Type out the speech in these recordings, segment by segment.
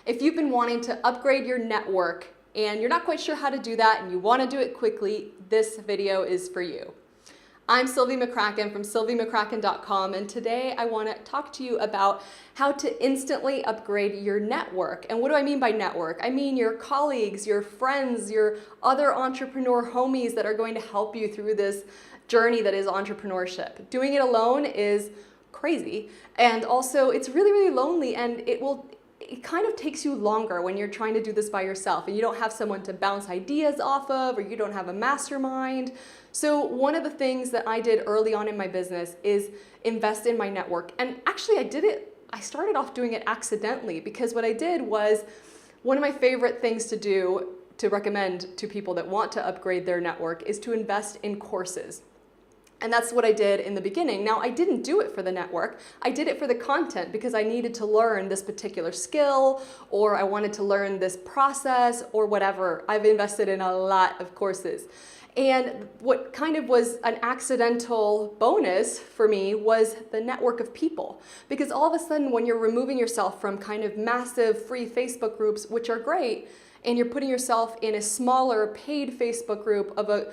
If you've been wanting to upgrade your network and you're not quite sure how to do that and you want to do it quickly, this video is for you. I'm Sylvie McCracken from sylviemccracken.com, and today I want to talk to you about how to instantly upgrade your network. And what do I mean by network? I mean your colleagues, your friends, your other entrepreneur homies that are going to help you through this journey that is entrepreneurship. Doing it alone is crazy, and also it's really, really lonely, and it kind of takes you longer when you're trying to do this by yourself and you don't have someone to bounce ideas off of, or you don't have a mastermind. So one of the things that I did early on in my business is invest in my network. And actually I started off doing it accidentally, because what I did was, one of my favorite things to do, to recommend to people that want to upgrade their network, is to invest in courses. And that's what I did in the beginning. Now, I didn't do it for the network. I did it for the content, because I needed to learn this particular skill, or I wanted to learn this process, or whatever. I've invested in a lot of courses. And what kind of was an accidental bonus for me was the network of people. Because all of a sudden, when you're removing yourself from kind of massive free Facebook groups, which are great, and you're putting yourself in a smaller paid Facebook group of a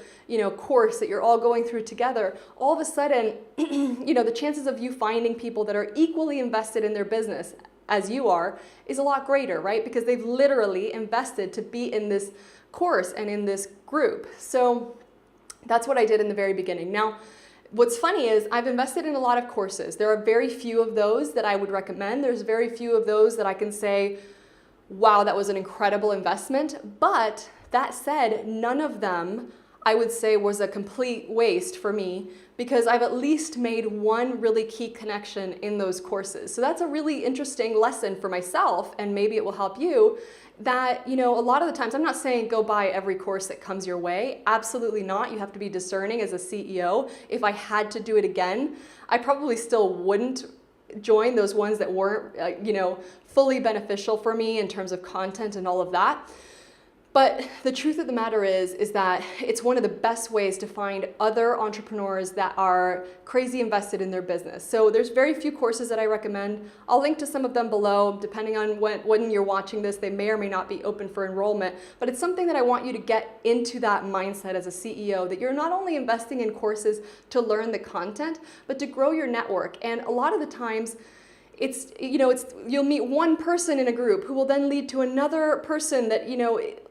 course that you're all going through together, all of a sudden, the chances of you finding people that are equally invested in their business as you are is a lot greater, right? Because they've literally invested to be in this course and in this group. So that's what I did in the very beginning. Now, what's funny is I've invested in a lot of courses. There are very few of those that I would recommend. There's very few of those that I can say, wow, that was an incredible investment. But that said, none of them I would say was a complete waste for me, because I've at least made one really key connection in those courses. So that's a really interesting lesson for myself, and maybe it will help you, that a lot of the times, I'm not saying go buy every course that comes your way. Absolutely not. You have to be discerning as a CEO. If I had to do it again, I probably still wouldn't join those ones that weren't fully beneficial for me in terms of content and all of that. But the truth of the matter is that it's one of the best ways to find other entrepreneurs that are crazy invested in their business. So there's very few courses that I recommend. I'll link to some of them below. Depending on when you're watching this, they may or may not be open for enrollment. But it's something that I want you to get into that mindset as a CEO, that you're not only investing in courses to learn the content, but to grow your network. And a lot of the times, you'll meet one person in a group who will then lead to another person that,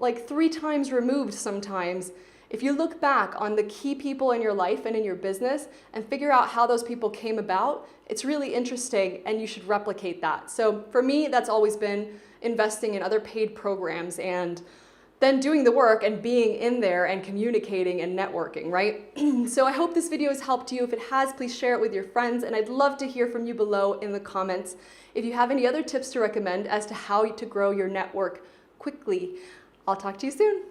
like 3 times removed sometimes. If you look back on the key people in your life and in your business and figure out how those people came about, it's really interesting, and you should replicate that. So for me, that's always been investing in other paid programs and then doing the work and being in there and communicating and networking, right? So I hope this video has helped you. If it has, please share it with your friends, and I'd love to hear from you below in the comments. If you have any other tips to recommend as to how to grow your network quickly, I'll talk to you soon.